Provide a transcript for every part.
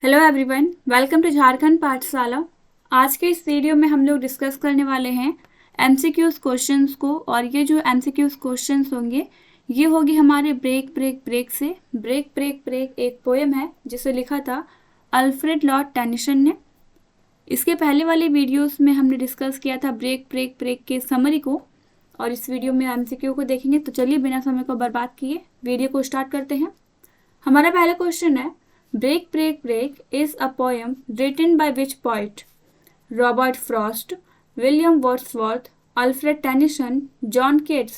Hello everyone, welcome to Jharkhand Pathshala. आज के इस वीडियो में हम लोग डिस्कस करने वाले हैं एमसीक्यूज क्वेश्चंस को। और ये जो एमसीक्यूज क्वेश्चंस होंगे ये होगी हमारे ब्रेक ब्रेक ब्रेक से। ब्रेक ब्रेक ब्रेक एक पोएम है जिसे लिखा था अल्फ्रेड लॉर्ड टेनिसन ने। इसके पहले वाले वीडियोस में हमने डिस्कस किया था ब्रेक ब्रेक ब्रेक के समरी को, और इस वीडियो में एमसीक्यू को देखेंगे। तो चलिए बिना समय को बर्बाद किए वीडियो को स्टार्ट करते हैं। हमारा पहला क्वेश्चन है, Break Break Break is a poem written by which poet? Robert Frost, William Wordsworth, Alfred Tennyson, John Keats।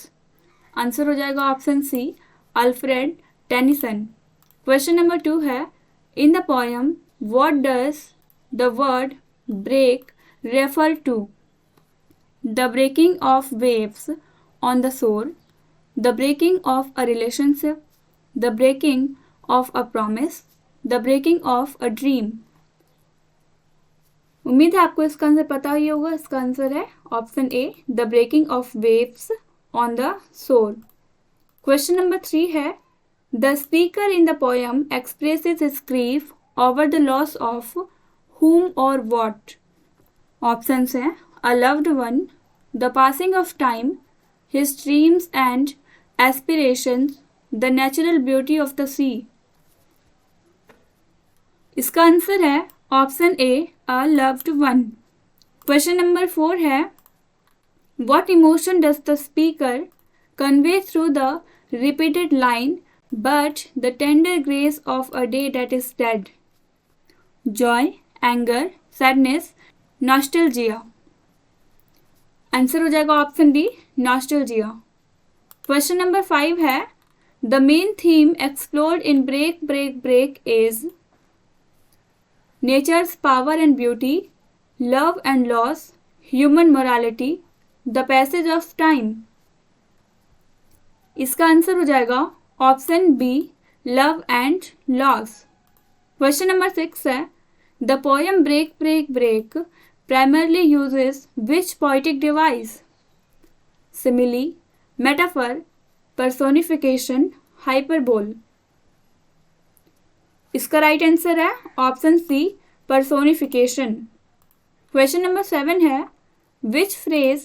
Answer हो जाएगा option C, Alfred Tennyson. Question number 2 है, in the poem what does the word break refer to? The breaking of waves on the shore, the breaking of a relationship, the breaking of a promise, the breaking of a dream. उम्मीद है आपको इसका answer पता ही होगा। इसका answer है option A, the breaking of waves on the shore. Question number 3 है, the speaker in the poem expresses his grief over the loss of whom और what। ऑप्शंस हैं a loved one, the passing of time, his dreams and aspirations, the natural beauty of the sea. इसका answer है option A, a loved one. Question number 4 है, what emotion does the speaker convey through the repeated line but the tender grace of a day that is dead? Joy, anger, sadness, nostalgia. Answer हो जाएगा option D, nostalgia. Question number 5 है, the main theme explored in break break break is nature's power and beauty, love and loss, human morality, the passage of time। इसका answer हो जाएगा option B, love and loss. Question number 6 है, the poem break break break primarily uses which poetic device? simile, metaphor, personification, hyperbole। इसका right answer है option C, personification. Question number 7 है, which phrase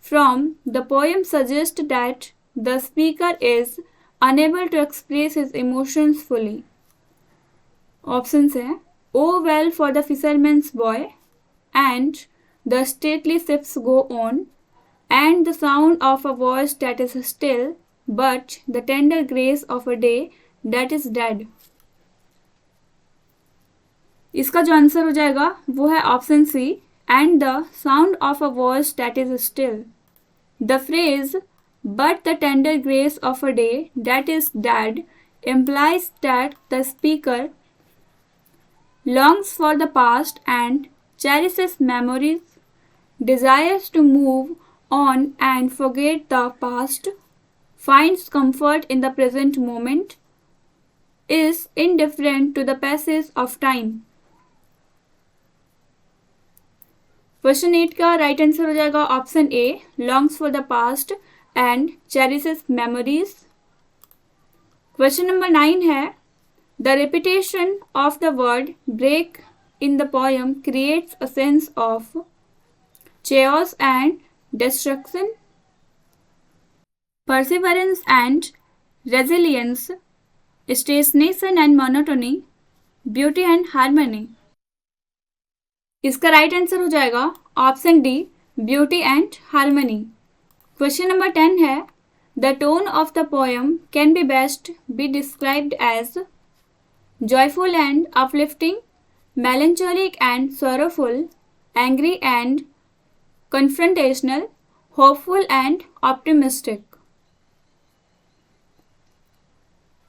from the poem suggest that the speaker is unable to express his emotions fully? Options हैं O well for the fisherman's boy, and the stately ships go on, and the sound of a voice that is still, but the tender grace of a day that is dead. इसका जो answer हो जाएगा वो है option C, and the sound of a voice that is still. The phrase but the tender grace of a day that is dead implies that the speaker longs for the past and cherishes memories, desires to move on and forget the past, finds comfort in the present moment, is indifferent to the passage of time। Question 8 का right answer हो जाएगा option A, longs for the past and cherishes memories. Question number 9 है, the repetition of the word break in the poem creates a sense of chaos and destruction, perseverance and resilience, stagnation and monotony, beauty and harmony। इसका right answer हो जाएगा option D, beauty and harmony. Question number 10 है, the tone of the poem can be best be described as joyful and uplifting, melancholic and sorrowful, angry and confrontational, hopeful and optimistic।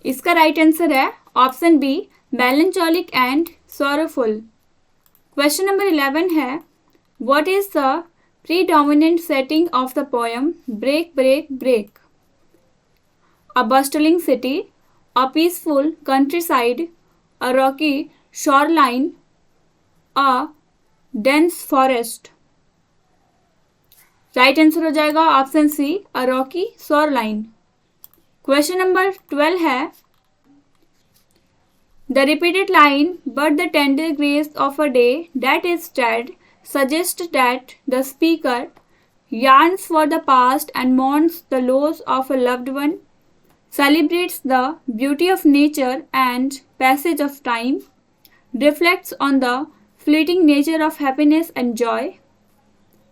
इसका right answer है option B, melancholic and sorrowful। Question number 11 है, what is the predominant setting of the poem Break Break Break? A bustling city, a peaceful countryside, a rocky shoreline, a dense forest। Right answer हो जाएगा option सी, अ Rocky shoreline. Question number 12 है, The repeated line, but the tender grace of a day that is dead, suggests that the speaker yearns for the past and mourns the loss of a loved one, celebrates the beauty of nature and passage of time, reflects on the fleeting nature of happiness and joy,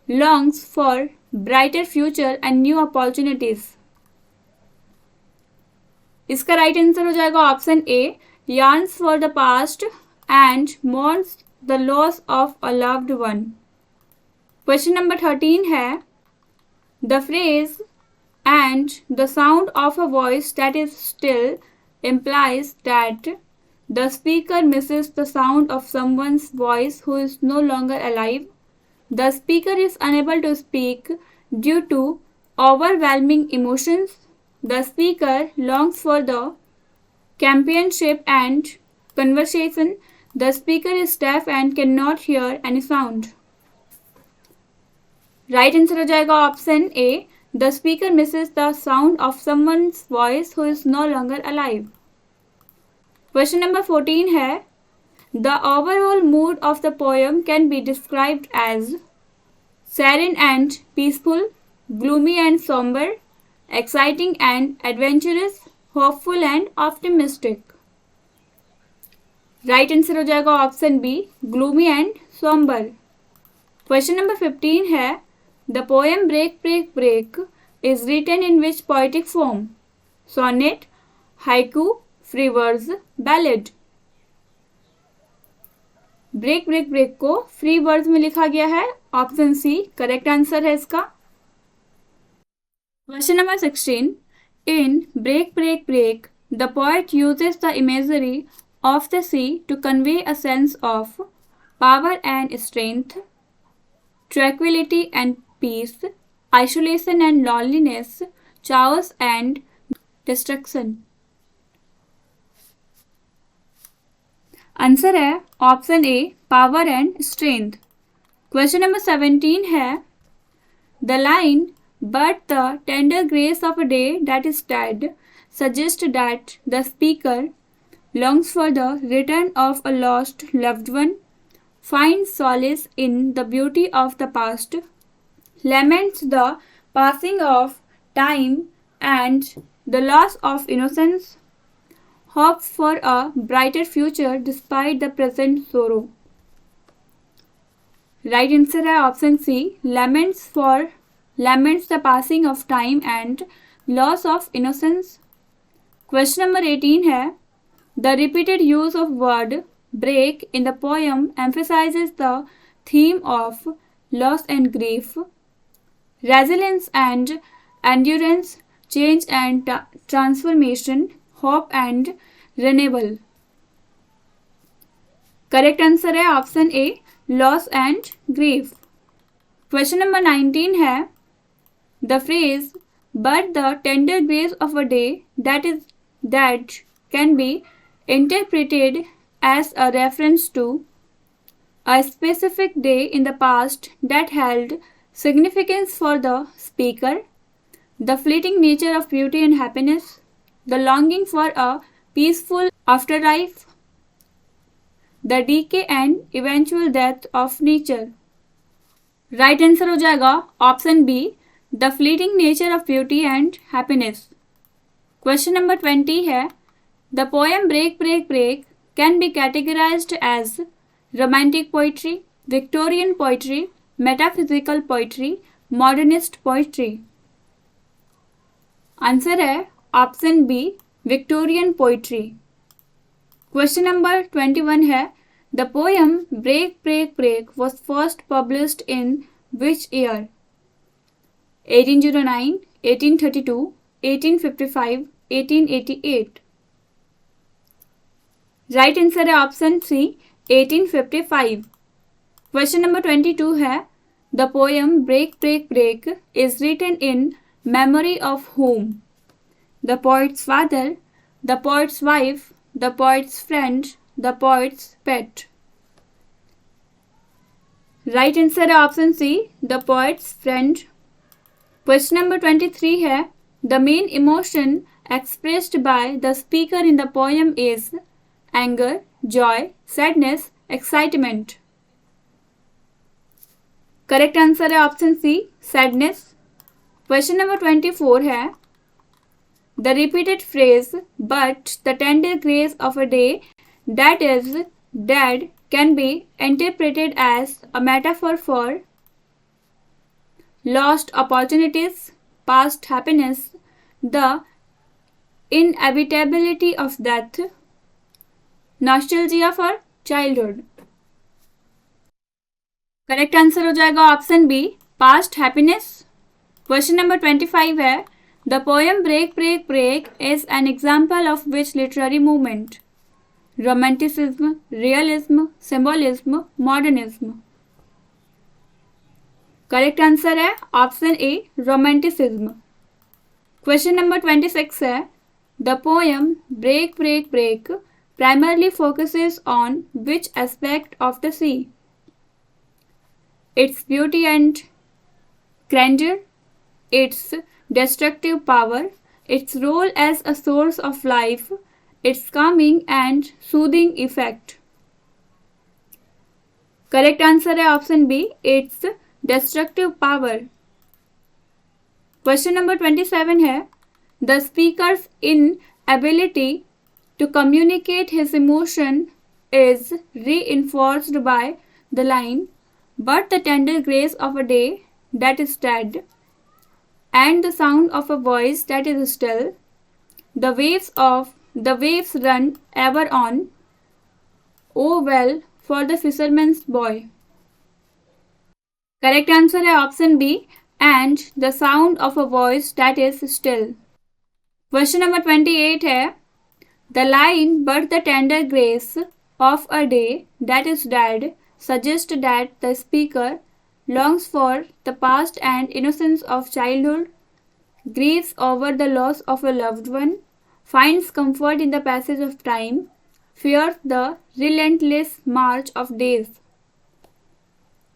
longs for brighter future and new opportunities. इसका right answer हो जाएगा option A, yearns for the past and mourns the loss of a loved one. Question number 13 है, the phrase and the sound of a voice that is still implies that the speaker misses the sound of someone's voice who is no longer alive. The speaker is unable to speak due to overwhelming emotions. The speaker longs for the companionship and conversation. The speaker is deaf and cannot hear any sound. Right answer हो जाएगा option A, the speaker misses the sound of someone's voice who is no longer alive. Question number 14 है, the overall mood of the poem can be described as serene and peaceful, gloomy and somber, exciting and adventurous, hopeful and optimistic. Right answer हो जाएगा option B, gloomy and somber. Question number 15 है, the poem break break break is written in which poetic form? Sonnet, haiku, free verse, ballad. Break break break को free words में लिखा गया है. Option C correct answer है इसका. Question number 16, in break break break the poet uses the imagery of the sea to convey a sense of power and strength, tranquility and peace, isolation and loneliness, chaos and destruction. Answer है option A, power and strength. Question number 17 है, the line but the tender grace of a day that is dead suggest that the speaker longs for the return of a lost loved one, finds solace in the beauty of the past, laments the passing of time and the loss of innocence, hopes for a brighter future despite the present sorrow. Right answer है option C, laments the passing of time and loss of innocence. Question number 18 है, the repeated use of word break in the poem emphasizes the theme of loss and grief, resilience and endurance, change and transformation, hope and renewal. Correct answer है option A, loss and grief. Question number 19 है, the phrase but the tender grace of a day that can be interpreted as a reference to a specific day in the past that held significance for the speaker, the fleeting nature of beauty and happiness, the longing for a peaceful afterlife, the decay and eventual death of nature. Right answer हो जाएगा option B, the fleeting nature of beauty and happiness. Question number 20 है, the poem Break Break Break can be categorized as romantic poetry, Victorian poetry, metaphysical poetry, modernist poetry. Answer है option B, Victorian poetry. Question number 21 है, the poem break break break was first published in which year? 1809, 1832, 1855, 1888. Right answer है option C, 1855. Question number 22 है, the poem break break break is written in memory of whom? The poet's father, the poet's wife, the poet's friend, the poet's pet. Right answer है option C, the poet's friend. Question number 23 है, the main emotion expressed by the speaker in the poem is anger, joy, sadness, excitement. Correct answer है option C, sadness. Question number 24 है the repeated phrase but the tender grace of a day that is dead can be interpreted as a metaphor for lost opportunities, past happiness, the inevitability of death, nostalgia for childhood. Correct answer हो जाएगा option B, past happiness. Question number 25 है the poem break break break is an example of which literary movement? Romanticism, realism, symbolism, modernism. Correct answer है option A, romanticism. Question number 26 है the poem break break break primarily focuses on which aspect of the sea? Its beauty and grandeur, its destructive power, its role as a source of life, its calming and soothing effect. Correct answer है option B, its destructive power. Question number 27 है the speaker's inability to communicate his emotion is reinforced by the line but the tender grace of a day that is dead and the sound of a voice that is still, the waves run ever on, oh well for the fisherman's boy. Correct answer है option B, and the sound of a voice that is still. Question number 28 है the line but the tender grace of a day that is dead suggests that the speaker longs for the past and innocence of childhood, grieves over the loss of a loved one, finds comfort in the passage of time, fears the relentless march of days.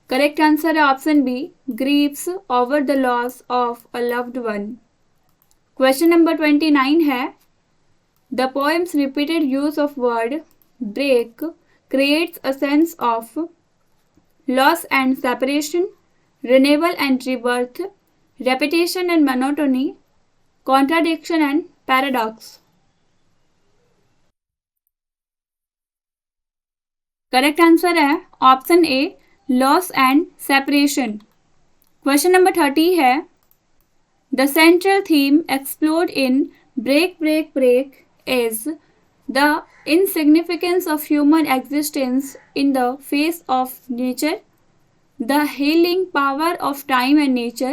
Correct answer है option B, grieves over the loss of a loved one. Question number 29 है the poem's repeated use of word break creates a sense of loss and separation, renewal and rebirth, repetition and monotony, contradiction and paradox. Correct answer है option A, loss and separation. Question number 30 है the central theme explored in break break break is the insignificance of human existence in the face of nature, the healing power of time and nature,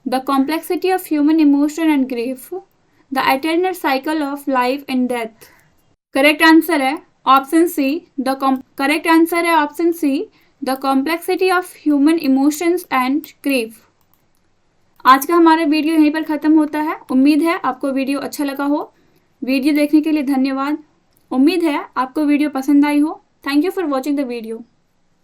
the complexity of human emotion and grief, the eternal cycle of life and death. Correct answer है option C, correct answer है option C, the complexity of human emotions and grief. आज का हमारा video यहीं पर ख़त्म होता है। उम्मीद है आपको वीडियो अच्छा लगा हो। वीडियो देखने के लिए धन्यवाद। उम्मीद है आपको वीडियो पसंद आई हो। Thank you for watching the video.